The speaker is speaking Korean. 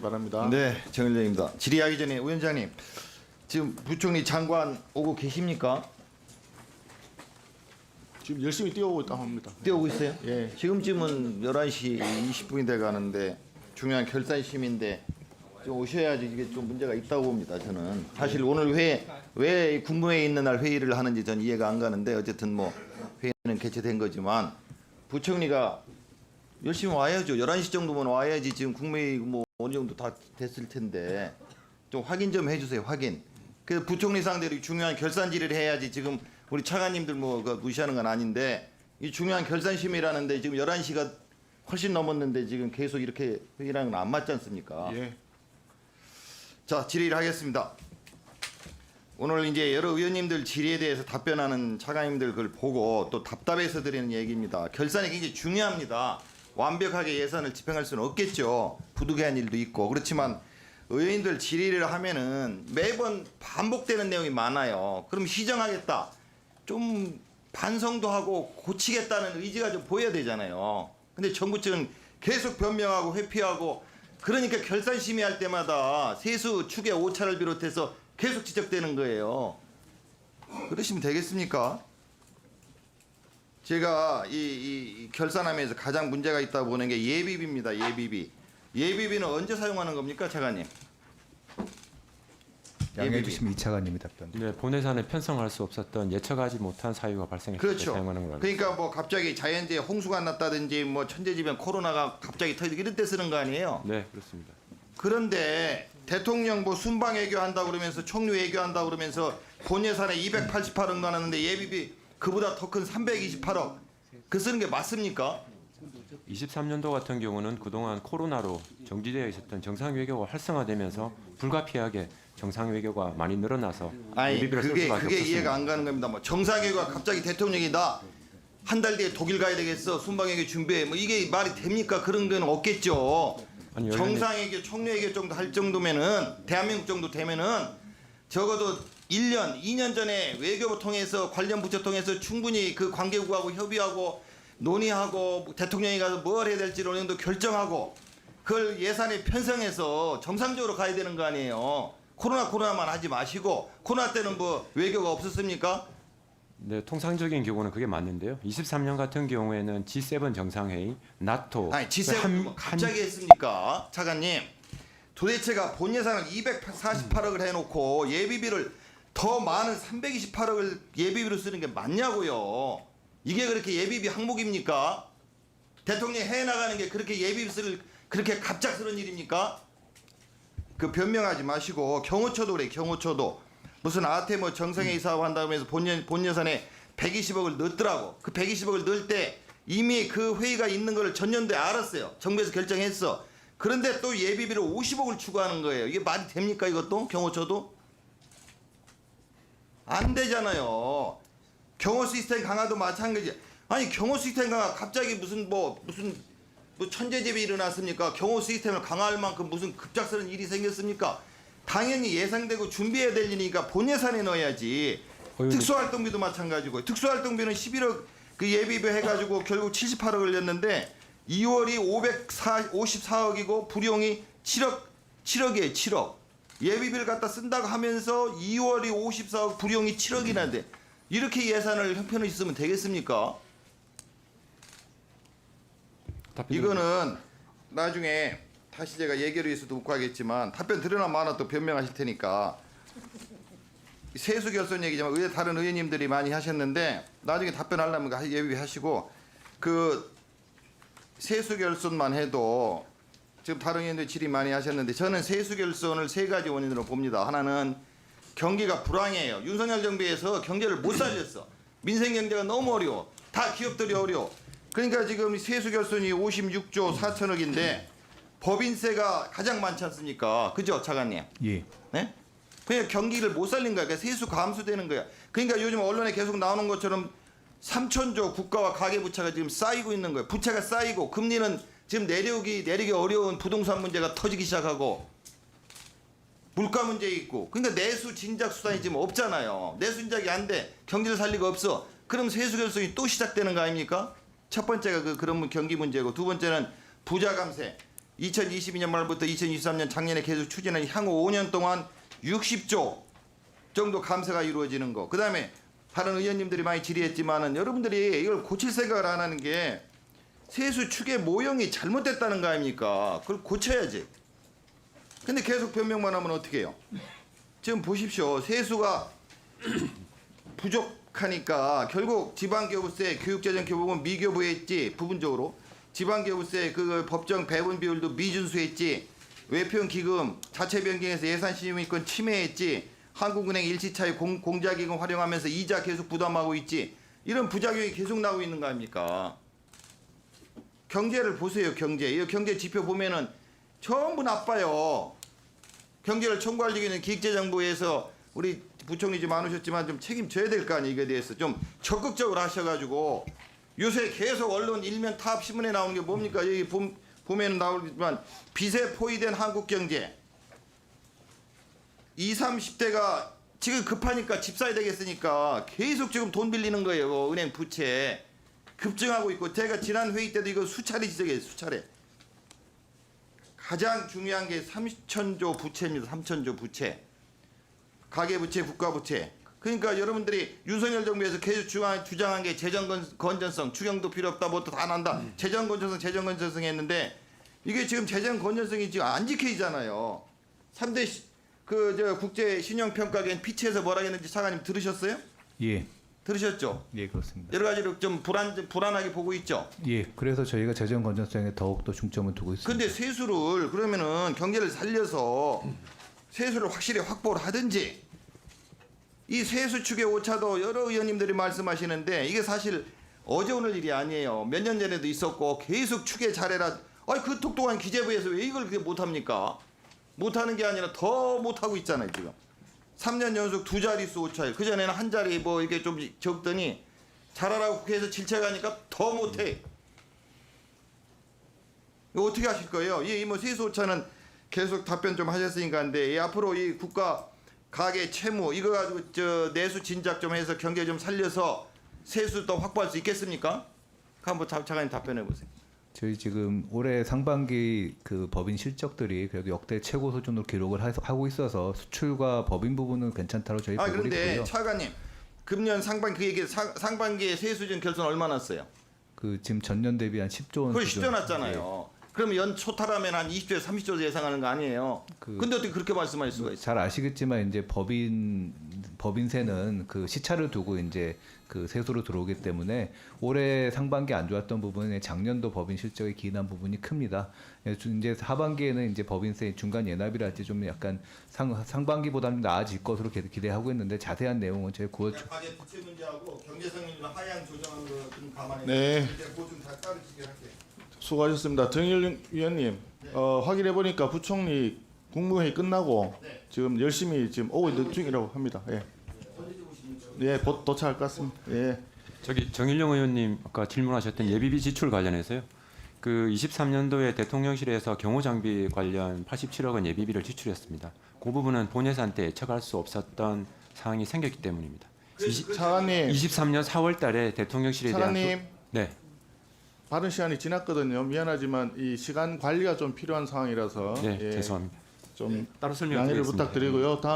바랍니다. 네, 정일영입니다. 질의하기 전에 위원장님, 지금 부총리 장관 오고 계십니까? 지금 열심히 뛰어오고 있다고 합니다. 뛰어오고 있어요? 예. 지금쯤은 11시 20분이 돼 가는데 중요한 결산심인데 좀 오셔야지 이게 좀 문제가 있다고 봅니다. 저는 사실 오늘 왜 국무회의 있는 날 회의를 하는지 전 이해가 안 가는데 어쨌든 뭐 회의는 개최된 거지만 부총리가 열심히 와야죠. 11시 정도면 와야지 지금 국무회의 뭐 어느 정도 다 됐을 텐데 좀 확인 좀 해주세요. 확인. 그 부총리 상대로 중요한 결산 질의를 해야지. 지금 우리 차관님들 뭐 무시하는 건 아닌데 이 중요한 결산심이라는데 지금 11시가 훨씬 넘었는데 지금 계속 이렇게 회의라는 건 안 맞지 않습니까? 예. 자, 질의를 하겠습니다. 오늘 이제 여러 의원님들 질의에 대해서 답변하는 차관님들 그걸 보고 또 답답해서 드리는 얘기입니다. 결산이 굉장히 중요합니다. 완벽하게 예산을 집행할 수는 없겠죠. 부득이한 일도 있고. 그렇지만 의원님들 질의를 하면은 매번 반복되는 내용이 많아요. 그럼 시정하겠다. 좀 반성도 하고 고치겠다는 의지가 좀 보여야 되잖아요. 근데 정부 측은 계속 변명하고 회피하고 그러니까 결산심의할 때마다 세수 축의 오차를 비롯해서 계속 지적되는 거예요. 그러시면 되겠습니까? 제가 이 결산하면서 가장 문제가 있다고 보는 게 예비비입니다. 예비비. 예비비는 언제 사용하는 겁니까, 차관님? 양해해 주시면 이 차관님이 답변. 네, 본예산에 편성할 수 없었던 예측하지 못한 사유가 발생했을 때 그렇죠. 사용하는 걸로 알고 그러니까 뭐 갑자기 자연재해 홍수가 났다든지 뭐 천재지변 코로나가 갑자기 터지고 이럴 때 쓰는 거 아니에요? 있습니다. 네, 그렇습니다. 그런데 대통령 뭐 순방 외교한다 그러면서 총리 외교한다 그러면서 본 예산에 288억 나왔는데 예비비 그보다 더 큰 328억 그 쓰는 게 맞습니까? 23년도 같은 경우는 그동안 코로나로 정지되어 있었던 정상 외교가 활성화되면서 불가피하게 정상 외교가 많이 늘어나서 아니 예비비를 쓸 수밖에 그게 없었습니다. 이해가 안 가는 겁니다. 뭐 정상 외교가 갑자기 대통령이 나 한 달 뒤에 독일 가야 되겠어 순방 외교 준비해 뭐 이게 말이 됩니까? 그런 건 없겠죠. 아니, 정상 외교, 총리 외교 정도 할 정도면은 대한민국 정도 되면은 적어도 1년, 2년 전에 외교부 통해서 관련 부처 통해서 충분히 그 관계국하고 협의하고 논의하고 대통령이 가서 뭘 해야 될지 어느 정도 결정하고 그걸 예산에 편성해서 정상적으로 가야 되는 거 아니에요. 코로나만 하지 마시고 코로나 때는 뭐 외교가 없었습니까? 네, 통상적인 경우는 그게 맞는데요. 23년 같은 경우에는 G7 정상회의, 나토 아니 G7 뭐 한- 갑자기 했습니까? 차관님 도대체가 본 예산을 248억을 해놓고 예비비를 더 많은 328억을 예비비로 쓰는 게 맞냐고요. 이게 그렇게 예비비 항목입니까? 대통령이 해외 나가는 게 그렇게 예비비 쓸 그렇게 갑작스러운 일입니까? 그 변명하지 마시고 경호처도 그래. 경호처도 무슨 아태 뭐 정상회의 사업한다고 해서 본 예산에 120억을 넣었더라고. 그 120억을 넣을 때 이미 그 회의가 있는 걸 전년도에 알았어요. 정부에서 결정했어. 그런데 또 예비비로 50억을 추가하는 거예요. 이게 말이 됩니까 이것도? 경호처도? 안 되잖아요. 경호 시스템 강화도 마찬가지. 아니 경호 시스템 강화 갑자기 무슨 천재지변이 일어났습니까? 경호 시스템을 강화할 만큼 무슨 급작스러운 일이 생겼습니까? 당연히 예상되고 준비해야 될 일이니까 본 예산에 넣어야지. 의원님. 특수활동비도 마찬가지고 특수활동비는 11억 그 예비비 해가지고 결국 78억을 냈는데 2월이 554억이고 불용이 7억이에요. 7억. 예비비를 갖다 쓴다고 하면서 2월이 54억 불용이 7억이나 돼. 이렇게 예산을 형편없이 쓰면 되겠습니까? 답변 이거는 나중에 다시 제가 얘기를 위해서도 묻고 하겠지만 답변 들으나 마나 또 변명하실 테니까 세수 결손 얘기지만 다른 의원님들이 많이 하셨는데 나중에 답변하려면 예비 하시고 그 세수 결손만 해도 지금 다른 의원들 질의 많이 하셨는데 저는 세수 결손을 세 가지 원인으로 봅니다. 하나는 경기가 불황이에요. 윤석열 정부에서 경제를 못 살렸어. 민생 경제가 너무 어려워. 다 기업들이 어려워. 그러니까 지금 세수 결손이 56조 4천억인데 법인세가 가장 많지 않습니까? 그죠, 차관님? 예. 네? 그냥 경기를 못 살린 거야. 그러니까 세수 감소되는 거야. 그러니까 요즘 언론에 계속 나오는 것처럼 3천조 국가와 가계부채가 지금 쌓이고 있는 거예요. 부채가 쌓이고 금리는 지금 내리기 어려운 부동산 문제가 터지기 시작하고 물가 문제 있고 그러니까 내수 진작 수단이 지금 없잖아요. 내수 진작이 안 돼. 경제를 살리가 없어. 그럼 세수 결손이 또 시작되는 거 아닙니까? 첫 번째가 그런 경기 문제고 두 번째는 부자 감세. 2022년 말부터 2023년 작년에 계속 추진한 향후 5년 동안 60조 정도 감세가 이루어지는 거. 그다음에 다른 의원님들이 많이 질의했지만은 여러분들이 이걸 고칠 생각을 안 하는 게 세수 추계 모형이 잘못됐다는 거 아닙니까? 그걸 고쳐야지. 근데 계속 변명만 하면 어떻게 해요? 지금 보십시오. 세수가 부족하니까 결국 지방교부세 교육재정교부분 미교부했지 부분적으로 지방교부세 그 법정 배분 비율도 미준수했지 외평기금 자체 변경해서 예산 시민권 침해했지 한국은행 일시차익 공자기금 활용하면서 이자 계속 부담하고 있지 이런 부작용이 계속 나오고 있는 거 아닙니까? 경제를 보세요. 경제. 이 경제 지표 보면은 전부 나빠요. 경제를 총괄하기는 기획재정부에서 우리 부총리 좀 안 오셨지만 좀 책임져야 될 거 아니에요. 이거에 대해서 좀 적극적으로 하셔가지고 요새 계속 언론 일면 탑 신문에 나오는 게 뭡니까? 여기 보면 나오지만 빚에 포위된 한국 경제. 20, 30대가 지금 급하니까 집 사야 되겠으니까 계속 지금 돈 빌리는 거예요. 은행 부채 급증하고 있고 제가 지난 회의 때도 이거 수차례 지적해요. 수차례. 가장 중요한 게 3천조 부채입니다. 3천조 부채. 가계부채, 국가부채. 그러니까 여러분들이 윤석열 정부에서 계속 주장한 게 재정 건전성, 추경도 필요 없다, 뭐 또 다 난다. 재정 건전성 했는데 이게 지금 재정 건전성이 지금 안 지켜지잖아요. 3대 국제 신용 평가기관 피치에서 뭐라 했는지 차관님 들으셨어요? 예, 들으셨죠? 예 그렇습니다. 여러 가지로 좀 불안하게 보고 있죠. 예, 그래서 저희가 재정 건전성에 더욱 더 중점을 두고 있습니다. 근데 세수를 그러면은 경제를 살려서 세수를 확실히 확보를 하든지 이 세수 추계 오차도 여러 의원님들이 말씀하시는데 이게 사실 어제 오늘 일이 아니에요. 몇 년 전에도 있었고 계속 추계 잘해라. 아니 그 똑똑한 기재부에서 왜 이걸 그렇게 못합니까? 못하는 게 아니라 더 못하고 있잖아요 지금. 3년 연속 두 자릿수 오차율. 그 전에는 한 자리 뭐 이게 좀 적더니 잘하라고 국회에서 질책하니까 더 못해. 이거 어떻게 하실 거예요? 이 뭐 세수 오차는 계속 답변 좀 하셨으니까 한데 이 앞으로 이 국가 가계 채무 이거 가지고 내수 진작 좀 해서 경제 좀 살려서 세수 더 확보할 수 있겠습니까? 한번 차관님 답변해 보세요. 저희 지금 올해 상반기 그 법인 실적들이 그래도 역대 최고 수준으로 기록을 하고 있어서 수출과 법인 부분은 괜찮다고 저희 보고 그런데 있고요. 차관님 금년 상반기 그 얘기 상반기에 세수준 결손 얼마 났어요? 그 지금 전년 대비 한 10조 원. 거의 수준. 10조 났잖아요. 그러면 연 초탈하면 한 20조에서 30조 예상하는 거 아니에요? 근데 어떻게 그렇게 말씀할 수가 있어요? 잘 아시겠지만 이제 법인세는 그 시차를 두고 이제 그 세수로 들어오기 때문에 올해 상반기 안 좋았던 부분에 작년도 법인 실적에 기인한 부분이 큽니다. 이제 하반기에는 이제 법인세 중간 예납이랄지 좀 약간 상반기보다는 나아질 것으로 기대하고 있는데 자세한 내용은 저희 9월 초. 가계 부채 문제하고 경제성률 하향 조정한 거 좀 감안해. 네. 이제 그좀 다 따르시게 할게요. 수고하셨습니다. 정일 위원님, 확인해 보니까 부총리 국무회의 끝나고 지금 열심히 지금 오고 있는 중이라고 합니다. 예. 예, 곧 도착할 것 같습니다. 예. 저기 정일영 의원님 아까 질문하셨던 예비비 지출 관련해서요. 그 23년도에 대통령실에서 경호 장비 관련 87억 원 예비비를 지출했습니다. 그 부분은 본 예산 때 예측할 수 없었던 사항이 생겼기 때문입니다. 차관님, 23년 4월달에 대통령실에 대한 차관님, 네. 발언 시간이 지났거든요. 미안하지만 이 시간 관리가 좀 필요한 상황이라서 네, 예, 죄송합니다. 좀 따로 양해를 설명드리겠습니다. 부탁드리고요. 다음